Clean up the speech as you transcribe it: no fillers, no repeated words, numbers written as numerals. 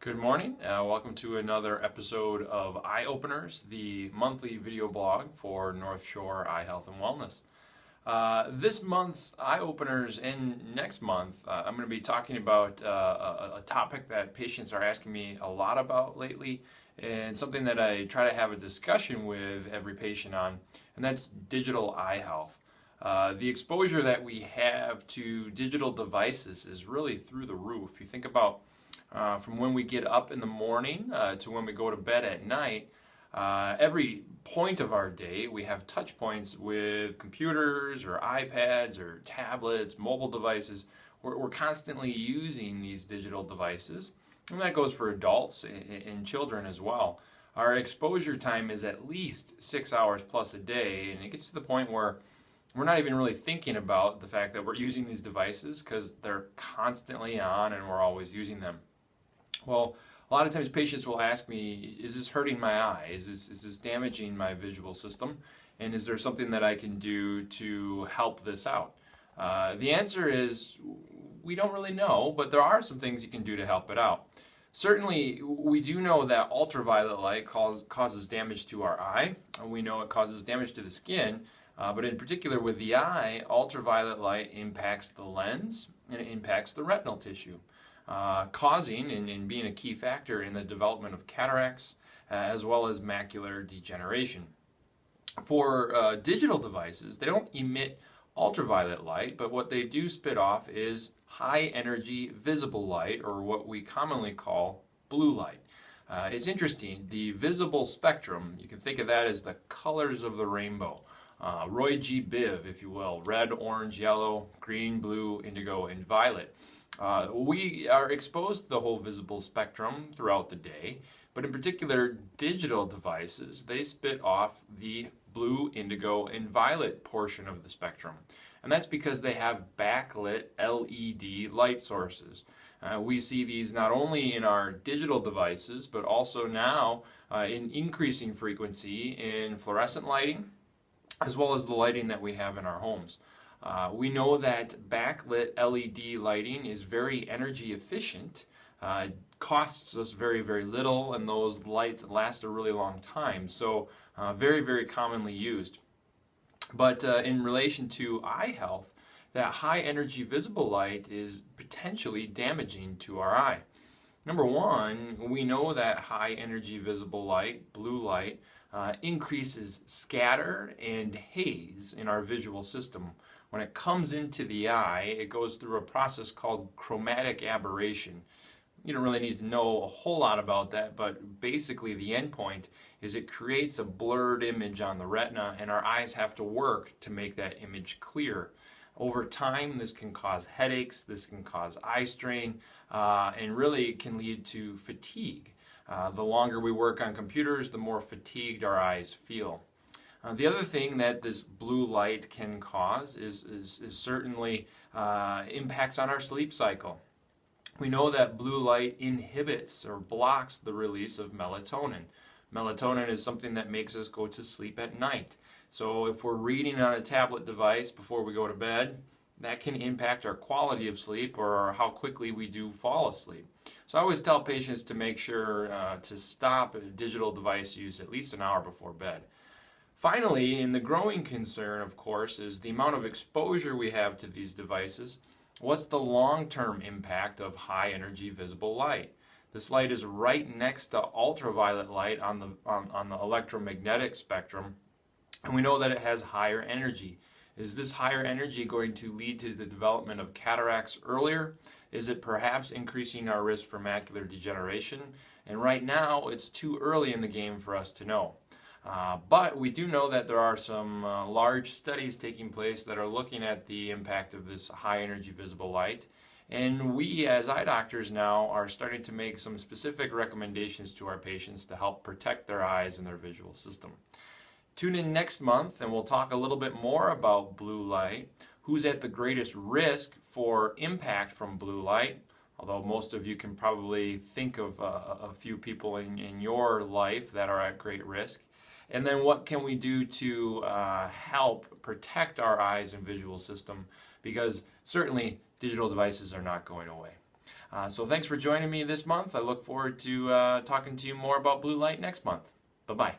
Good morning. Welcome to another episode of Eye Openers, the monthly video blog for North Shore Eye Health and Wellness. This month's Eye Openers and next month, I'm going to be talking about a topic that patients are asking me a lot about lately, and something that I try to have a discussion with every patient on, and that's digital eye health. The exposure that we have to digital devices is really through the roof. You think about from when we get up in the morning to when we go to bed at night, every point of our day we have touch points with computers or iPads or tablets, mobile devices. We're constantly using these digital devices, and that goes for adults and children as well. Our exposure time is at least 6 hours plus a day, and it gets to the point where we're not even really thinking about the fact that we're using these devices because they're constantly on and we're always using them. Well, a lot of times patients will ask me, is this hurting my eye? Is this damaging my visual system? And is there something that I can do to help this out? The answer is we don't really know, but there are some things you can do to help it out. Certainly, we do know that ultraviolet light causes damage to our eye. We know it causes damage to the skin, but in particular with the eye, ultraviolet light impacts the lens and it impacts the retinal tissue. Causing and being a key factor in the development of cataracts as well as macular degeneration. For digital devices, they don't emit ultraviolet light, but what they do spit off is high energy visible light, or what we commonly call blue light. It's interesting, the visible spectrum, you can think of that as the colors of the rainbow. Roy G. Biv, if you will, red, orange, yellow, green, blue, indigo, and violet. We are exposed to the whole visible spectrum throughout the day, but in particular digital devices, they spit off the blue, indigo, and violet portion of the spectrum. And that's because they have backlit LED light sources. We see these not only in our digital devices, but also now in increasing frequency in fluorescent lighting, as well as the lighting that we have in our homes. We know that backlit LED lighting is very energy efficient, costs us very, very little, and those lights last a really long time. So very, very commonly used. But in relation to eye health, that high energy visible light is potentially damaging to our eye. Number one, we know that high energy visible light, blue light, increases scatter and haze in our visual system. When it comes into the eye, it goes through a process called chromatic aberration. You don't really need to know a whole lot about that, but basically the endpoint is it creates a blurred image on the retina, and our eyes have to work to make that image clear. Over time, this can cause headaches, this can cause eye strain, and really it can lead to fatigue. The longer we work on computers, the more fatigued our eyes feel. The other thing that this blue light can cause is certainly impacts on our sleep cycle. We know that blue light inhibits or blocks the release of melatonin. Melatonin is something that makes us go to sleep at night. So if we're reading on a tablet device before we go to bed, that can impact our quality of sleep or how quickly we do fall asleep. So I always tell patients to make sure to stop digital device use at least an hour before bed. Finally, and the growing concern, of course, is the amount of exposure we have to these devices. What's the long-term impact of high-energy visible light? This light is right next to ultraviolet light on the electromagnetic spectrum, and we know that it has higher energy. Is this higher energy going to lead to the development of cataracts earlier? Is it perhaps increasing our risk for macular degeneration? And right now, it's too early in the game for us to know. But we do know that there are some large studies taking place that are looking at the impact of this high energy visible light. And we as eye doctors now are starting to make some specific recommendations to our patients to help protect their eyes and their visual system. Tune in next month and we'll talk a little bit more about blue light, who's at the greatest risk for impact from blue light, although most of you can probably think of a few people in your life that are at great risk. And then what can we do to help protect our eyes and visual system, because certainly digital devices are not going away. So thanks for joining me this month. I look forward to talking to you more about blue light next month. Bye-bye.